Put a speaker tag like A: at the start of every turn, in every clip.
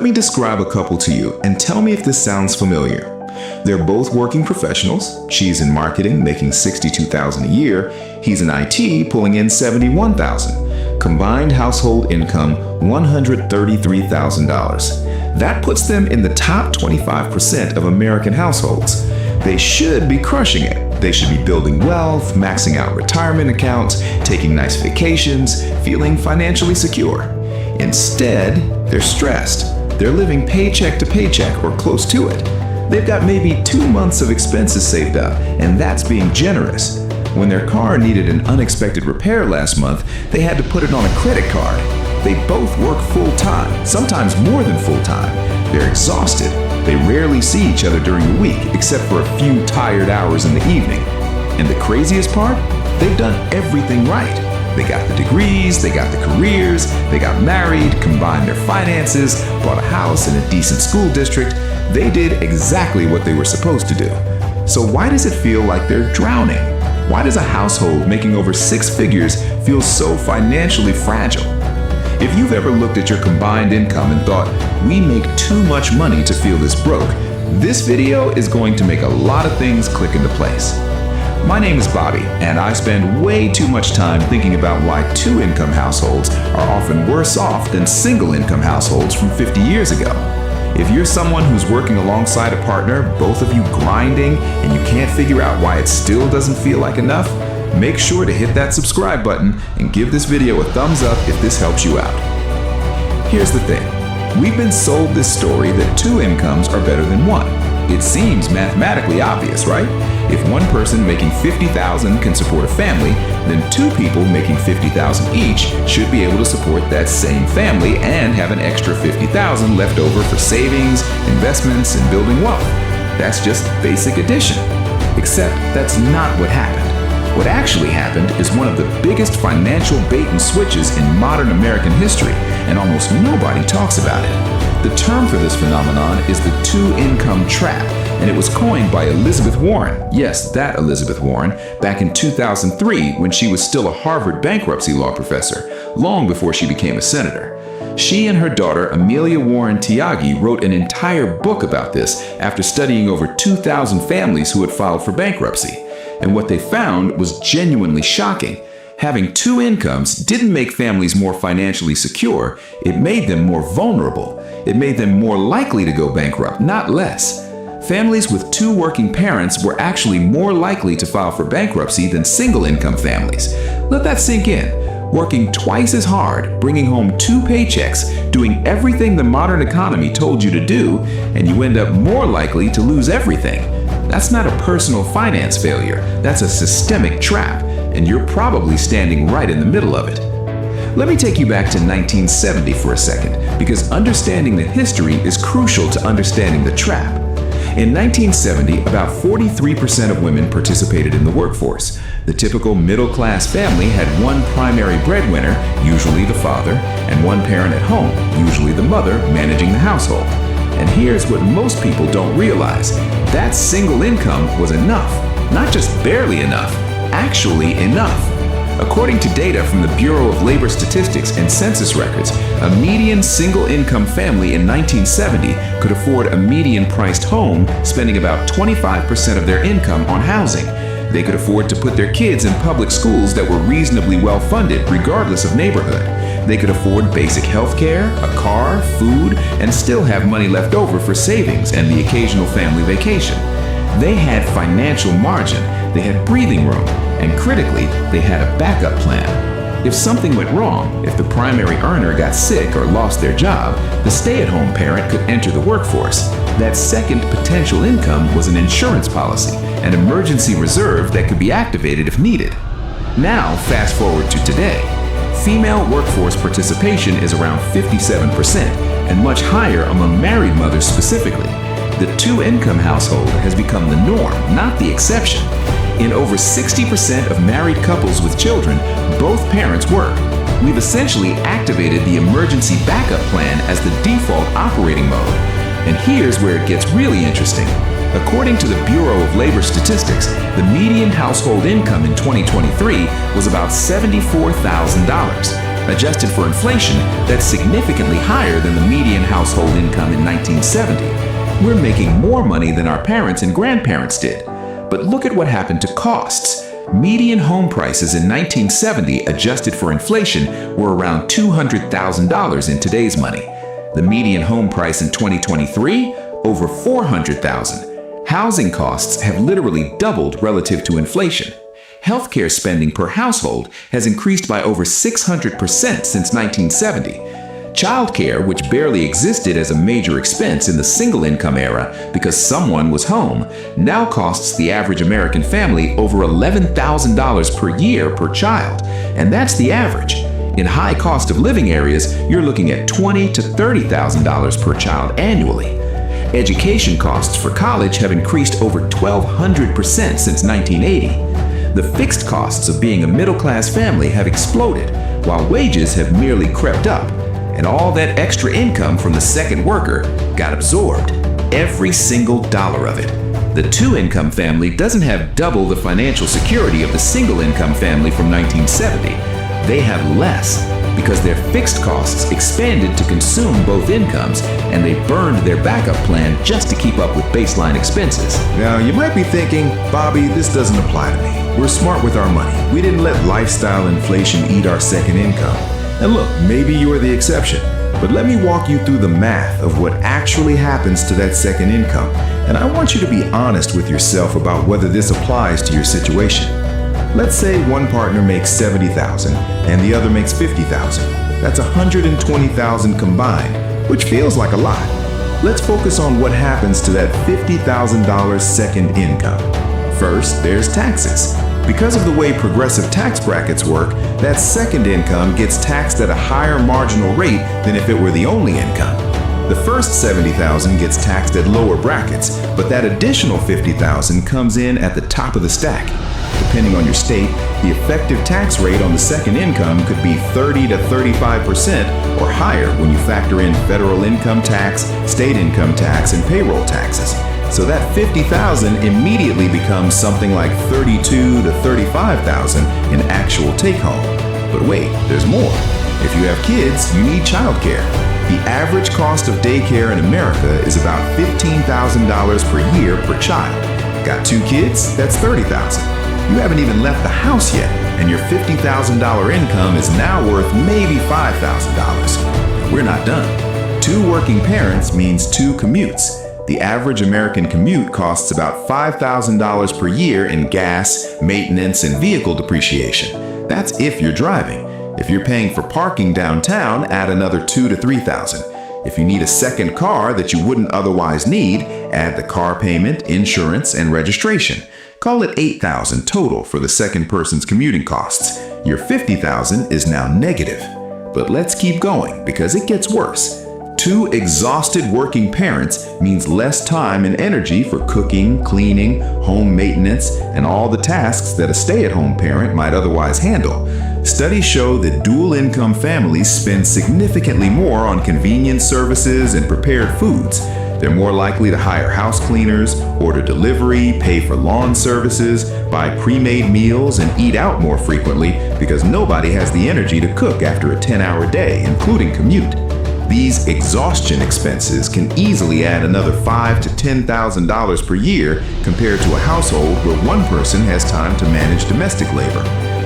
A: Let me describe a couple to you and tell me if this sounds familiar. They're both working professionals. She's in marketing, making $62,000 a year. He's in IT, pulling in $71,000. Combined household income, $133,000. That puts them in the top 25% of American households. They should be crushing it. They should be building wealth, maxing out retirement accounts, taking nice vacations, feeling financially secure. Instead, they're stressed. They're living paycheck to paycheck or close to it. They've got maybe 2 months of expenses saved up, and that's being generous. When their car needed an unexpected repair last month, they had to put it on a credit card. They both work full-time, sometimes more than full-time. They're exhausted. They rarely see each other during the week, except for a few tired hours in the evening. And the craziest part? They've done everything right. They got the degrees, they got the careers, they got married, combined their finances, bought a house in a decent school district. They did exactly what they were supposed to do. So why does it feel like they're drowning? Why does a household making over 6 figures feel so financially fragile? If you've ever looked at your combined income and thought, we make too much money to feel this broke, this video is going to make a lot of things click into place. My name is Bobby, and I spend way too much time thinking about why 2-income households are often worse off than single-income households from 50 years ago. If you're someone who's working alongside a partner, both of you grinding, and you can't figure out why it still doesn't feel like enough, make sure to hit that subscribe button and give this video a thumbs up if this helps you out. Here's the thing. We've been sold this story that 2 incomes are better than 1. It seems mathematically obvious, right? If one person making $50,000 can support a family, then 2 people making $50,000 each should be able to support that same family and have an extra $50,000 left over for savings, investments, and building wealth. That's just basic addition. Except that's not what happened. What actually happened is one of the biggest financial bait and switches in modern American history, and almost nobody talks about it. The term for this phenomenon is the 2-income trap, and it was coined by Elizabeth Warren, yes, that Elizabeth Warren, back in 2003 when she was still a Harvard bankruptcy law professor, long before she became a senator. She and her daughter, Amelia Warren Tyagi, wrote an entire book about this after studying over 2,000 families who had filed for bankruptcy. And what they found was genuinely shocking. Having 2 incomes didn't make families more financially secure, it made them more vulnerable. It made them more likely to go bankrupt, not less. Families with 2 working parents were actually more likely to file for bankruptcy than single-income families. Let that sink in. Working twice as hard, bringing home 2 paychecks, doing everything the modern economy told you to do, and you end up more likely to lose everything. That's not a personal finance failure, that's a systemic trap, and you're probably standing right in the middle of it. Let me take you back to 1970 for a second, because understanding the history is crucial to understanding the trap. In 1970, about 43% of women participated in the workforce. The typical middle-class family had one primary breadwinner, usually the father, and one parent at home, usually the mother, managing the household. And here's what most people don't realize. That single income was enough. Not just barely enough, actually enough. According to data from the Bureau of Labor Statistics and Census records, a median single-income family in 1970 could afford a median-priced home, spending about 25% of their income on housing. They could afford to put their kids in public schools that were reasonably well-funded, regardless of neighborhood. They could afford basic health care, a car, food, and still have money left over for savings and the occasional family vacation. They had financial margin, they had breathing room, and critically, they had a backup plan. If something went wrong, if the primary earner got sick or lost their job, the stay-at-home parent could enter the workforce. That second potential income was an insurance policy, an emergency reserve that could be activated if needed. Now, fast forward to today. Female workforce participation is around 57%, and much higher among married mothers specifically. The 2-income household has become the norm, not the exception. In over 60% of married couples with children, both parents work. We've essentially activated the emergency backup plan as the default operating mode. And here's where it gets really interesting. According to the Bureau of Labor Statistics, the median household income in 2023 was about $74,000. Adjusted for inflation, that's significantly higher than the median household income in 1970. We're making more money than our parents and grandparents did. But look at what happened to costs. Median home prices in 1970, adjusted for inflation, were around $200,000 in today's money. The median home price in 2023, over $400,000. Housing costs have literally doubled relative to inflation. Healthcare spending per household has increased by over 600% since 1970. Childcare, which barely existed as a major expense in the single-income era because someone was home, now costs the average American family over $11,000 per year per child. And that's the average. In high cost of living areas, you're looking at $20,000 to $30,000 per child annually. Education costs for college have increased over 1,200% since 1980. The fixed costs of being a middle-class family have exploded, while wages have merely crept up. And all that extra income from the second worker got absorbed, every single dollar of it. The two-income family doesn't have double the financial security of the single-income family from 1970. They have less because their fixed costs expanded to consume both incomes, and they burned their backup plan just to keep up with baseline expenses.
B: Now, you might be thinking, Bobby, this doesn't apply to me. We're smart with our money. We didn't let lifestyle inflation eat our second income. And look, maybe you are the exception, but let me walk you through the math of what actually happens to that second income. And I want you to be honest with yourself about whether this applies to your situation. Let's say one partner makes $70,000 and the other makes $50,000. That's $120,000 combined, which feels like a lot. Let's focus on what happens to that $50,000 second income. First, there's taxes. Because of the way progressive tax brackets work, that second income gets taxed at a higher marginal rate than if it were the only income. The first $70,000 gets taxed at lower brackets, but that additional $50,000 comes in at the top of the stack. Depending on your state, the effective tax rate on the second income could be 30 to 35% or higher when you factor in federal income tax, state income tax, and payroll taxes. So that $50,000 immediately becomes something like $32,000 to $35,000 in actual take-home. But wait, there's more. If you have kids, you need childcare. The average cost of daycare in America is about $15,000 per year per child. Got 2 kids? That's $30,000. You haven't even left the house yet, and your $50,000 income is now worth maybe $5,000. We're not done. 2 working parents means 2 commutes. The average American commute costs about $5,000 per year in gas, maintenance, and vehicle depreciation. That's if you're driving. If you're paying for parking downtown, add another $2,000 to $3,000. If you need a second car that you wouldn't otherwise need, add the car payment, insurance, and registration. Call it $8,000 total for the second person's commuting costs. Your $50,000 is now negative. But let's keep going because it gets worse. 2 exhausted working parents means less time and energy for cooking, cleaning, home maintenance, and all the tasks that a stay-at-home parent might otherwise handle. Studies show that dual-income families spend significantly more on convenience services and prepared foods. They're more likely to hire house cleaners, order delivery, pay for lawn services, buy pre-made meals, and eat out more frequently because nobody has the energy to cook after a 10-hour day, including commute. These exhaustion expenses can easily add another $5,000 to $10,000 per year compared to a household where one person has time to manage domestic labor.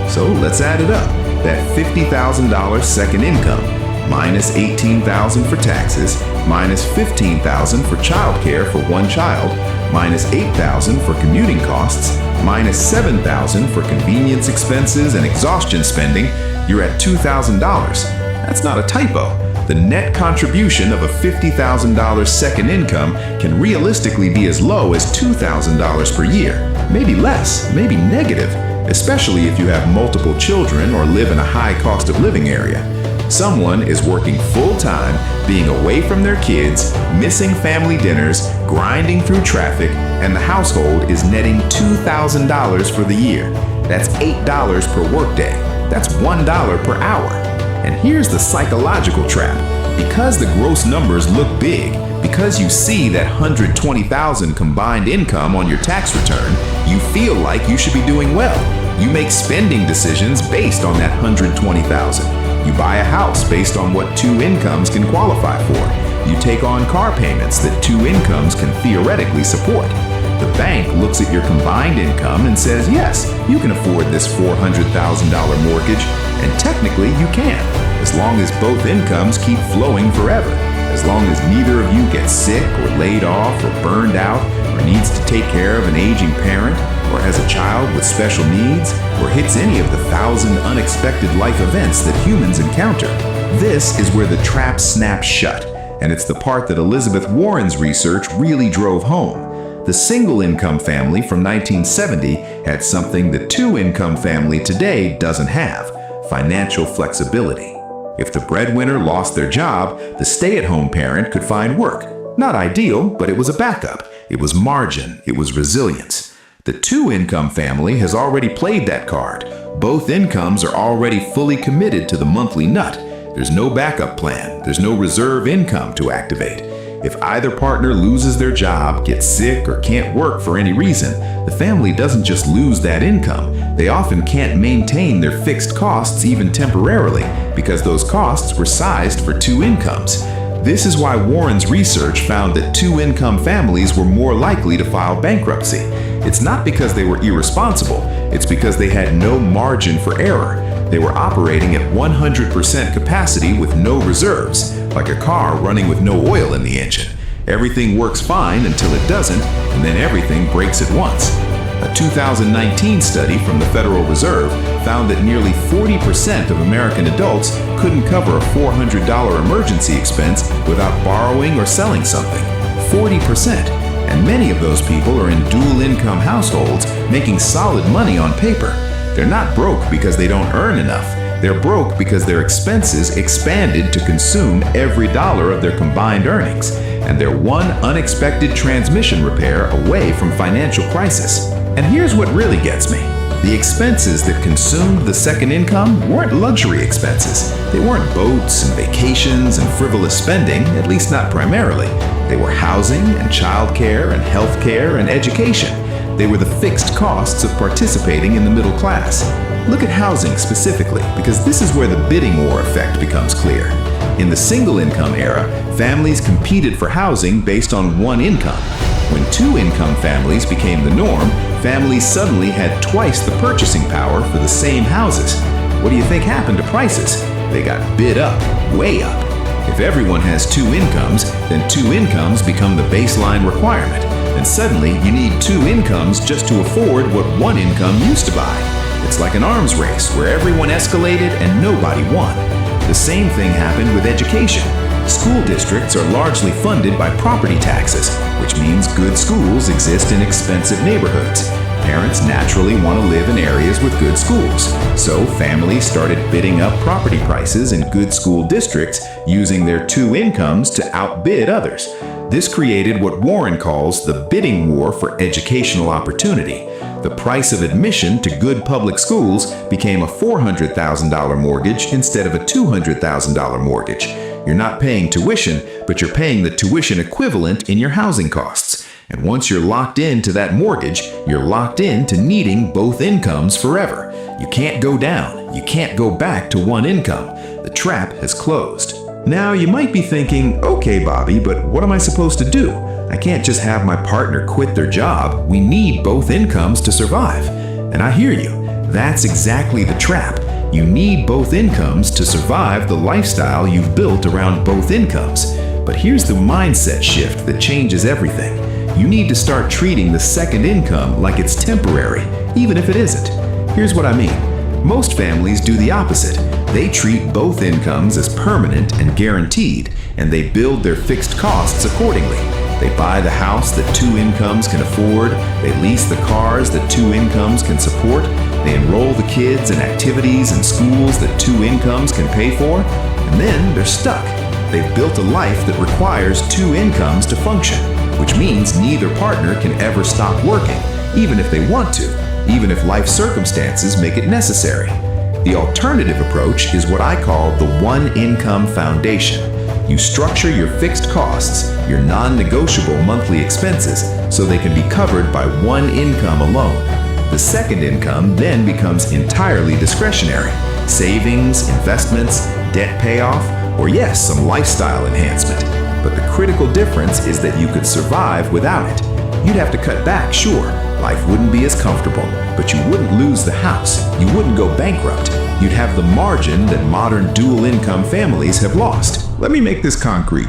B: So let's add it up. That $50,000 second income, minus $18,000 for taxes, minus $15,000 for childcare for one child, minus $8,000 for commuting costs, minus $7,000 for convenience expenses and exhaustion spending, you're at $2,000. That's not a typo. The net contribution of a $50,000 second income can realistically be as low as $2,000 per year, maybe less, maybe negative, especially if you have multiple children or live in a high cost of living area. Someone is working full-time, being away from their kids, missing family dinners, grinding through traffic, and the household is netting $2,000 for the year. That's $8 per workday. That's $1 per hour. And here's the psychological trap. Because the gross numbers look big, because you see that $120,000 combined income on your tax return, you feel like you should be doing well. You make spending decisions based on that $120,000. You buy a house based on what two incomes can qualify for. You take on car payments that two incomes can theoretically support. The bank looks at your combined income and says, yes, you can afford this $400,000 mortgage, and technically you can, as long as both incomes keep flowing forever. As long as neither of you gets sick or laid off or burned out or needs to take care of an aging parent or has a child with special needs or hits any of the 1,000 unexpected life events that humans encounter. This is where the trap snaps shut, and it's the part that Elizabeth Warren's research really drove home. The single-income family from 1970 had something the two-income family today doesn't have: financial flexibility. If the breadwinner lost their job, the stay-at-home parent could find work. Not ideal, but it was a backup. It was margin. It was resilience. The two-income family has already played that card. Both incomes are already fully committed to the monthly nut. There's no backup plan. There's no reserve income to activate. If either partner loses their job, gets sick, or can't work for any reason, the family doesn't just lose that income. They often can't maintain their fixed costs even temporarily because those costs were sized for two incomes. This is why Warren's research found that two-income families were more likely to file bankruptcy. It's not because they were irresponsible. It's because they had no margin for error. They were operating at 100% capacity with no reserves, like a car running with no oil in the engine. Everything works fine until it doesn't, and then everything breaks at once. A 2019 study from the Federal Reserve found that nearly 40% of American adults couldn't cover a $400 emergency expense without borrowing or selling something. 40%! And many of those people are in dual-income households making solid money on paper. They're not broke because they don't earn enough. They're broke because their expenses expanded to consume every dollar of their combined earnings, and they're one unexpected transmission repair away from financial crisis. And here's what really gets me. The expenses that consumed the second income weren't luxury expenses. They weren't boats and vacations and frivolous spending, at least not primarily. They were housing and childcare and healthcare and education. They were the fixed costs of participating in the middle class. Look at housing specifically, because this is where the bidding war effect becomes clear. In the single-income era, families competed for housing based on one income. When two-income families became the norm, families suddenly had twice the purchasing power for the same houses. What do you think happened to prices? They got bid up, way up. If everyone has two incomes, then two incomes become the baseline requirement. And suddenly, you need two incomes just to afford what one income used to buy. It's like an arms race where everyone escalated and nobody won. The same thing happened with education. School districts are largely funded by property taxes, which means good schools exist in expensive neighborhoods. Parents naturally want to live in areas with good schools, so families started bidding up property prices in good school districts using their two incomes to outbid others. This created what Warren calls the bidding war for educational opportunity. The price of admission to good public schools became a $400,000 mortgage instead of a $200,000 mortgage. You're not paying tuition, but you're paying the tuition equivalent in your housing costs. And once you're locked into that mortgage, you're locked into needing both incomes forever. You can't go down. You can't go back to one income. The trap has closed. Now, you might be thinking, okay, Bobby, but what am I supposed to do? I can't just have my partner quit their job. We need both incomes to survive. And I hear you. That's exactly the trap. You need both incomes to survive the lifestyle you've built around both incomes. But here's the mindset shift that changes everything. You need to start treating the second income like it's temporary, even if it isn't. Here's what I mean. Most families do the opposite. They treat both incomes as permanent and guaranteed, and they build their fixed costs accordingly. They buy the house that two incomes can afford, they lease the cars that two incomes can support, they enroll the kids in activities and schools that two incomes can pay for, and then they're stuck. They've built a life that requires two incomes to function, which means neither partner can ever stop working, even if they want to, even if life circumstances make it necessary. The alternative approach is what I call the one-income foundation. You structure your fixed costs, your non-negotiable monthly expenses, so they can be covered by one income alone. The second income then becomes entirely discretionary. Savings, investments, debt payoff, or yes, some lifestyle enhancement. But the critical difference is that you could survive without it. You'd have to cut back, sure. Life wouldn't be as comfortable, but you wouldn't lose the house. You wouldn't go bankrupt. You'd have the margin that modern dual-income families have lost. Let me make this concrete.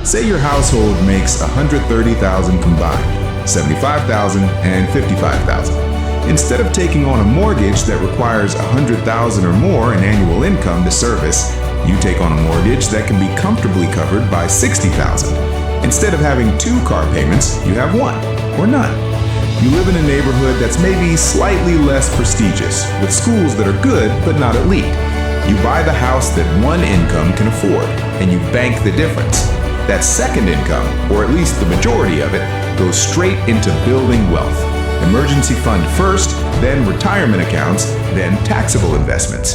B: Say your household makes $130,000 combined, $75,000 and $55,000. Instead of taking on a mortgage that requires $100,000 or more in annual income to service, you take on a mortgage that can be comfortably covered by $60,000. Instead of having 2 car payments, you have 1 or none. You live in a neighborhood that's maybe slightly less prestigious, with schools that are good but not elite. You buy the house that one income can afford, and you bank the difference. That second income, or at least the majority of it, goes straight into building wealth. Emergency fund first, then retirement accounts, then taxable investments.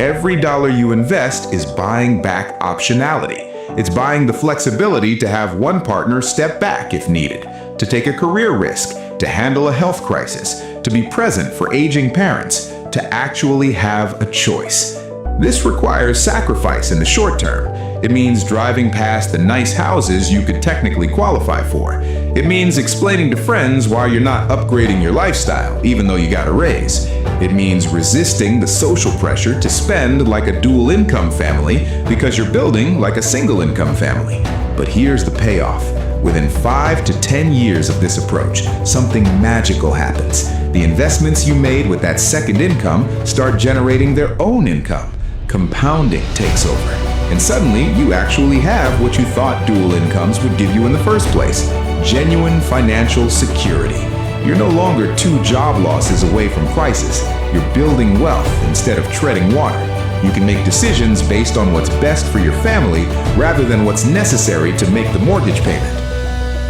B: Every dollar you invest is buying back optionality. It's buying the flexibility to have one partner step back if needed, to take a career risk, to handle a health crisis, to be present for aging parents, to actually have a choice. This requires sacrifice in the short term. It means driving past the nice houses you could technically qualify for. It means explaining to friends why you're not upgrading your lifestyle, even though you got a raise. It means resisting the social pressure to spend like a dual-income family because you're building like a single-income family. But here's the payoff. Within 5 to 10 years of this approach, something magical happens. The investments you made with that second income start generating their own income. Compounding takes over. And suddenly, you actually have what you thought dual incomes would give you in the first place: genuine financial security. You're no longer 2 job losses away from crisis. You're building wealth instead of treading water. You can make decisions based on what's best for your family rather than what's necessary to make the mortgage payment.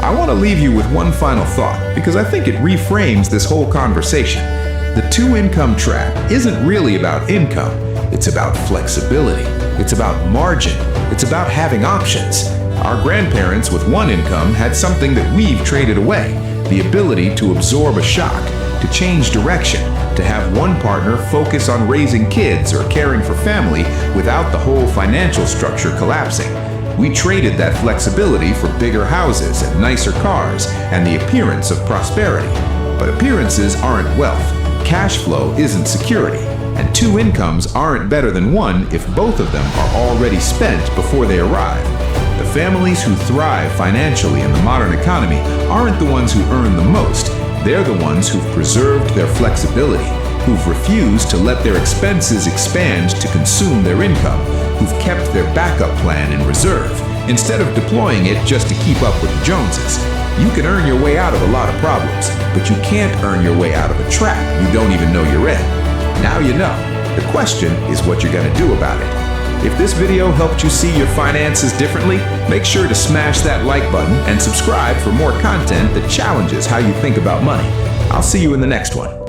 B: I want to leave you with one final thought because I think it reframes this whole conversation. The 2-income trap isn't really about income. It's about flexibility. It's about margin. It's about having options. Our grandparents with 1 income had something that we've traded away: the ability to absorb a shock, to change direction, to have one partner focus on raising kids or caring for family without the whole financial structure collapsing. We traded that flexibility for bigger houses and nicer cars and the appearance of prosperity. But appearances aren't wealth. Cash flow isn't security. And 2 incomes aren't better than 1 if both of them are already spent before they arrive. The families who thrive financially in the modern economy aren't the ones who earn the most. They're the ones who've preserved their flexibility, who've refused to let their expenses expand to consume their income, who've kept their backup plan in reserve, instead of deploying it just to keep up with the Joneses. You can earn your way out of a lot of problems, but you can't earn your way out of a trap you don't even know you're in. Now you know. The question is what you're going to do about it. If this video helped you see your finances differently, make sure to smash that like button and subscribe for more content that challenges how you think about money. I'll see you in the next one.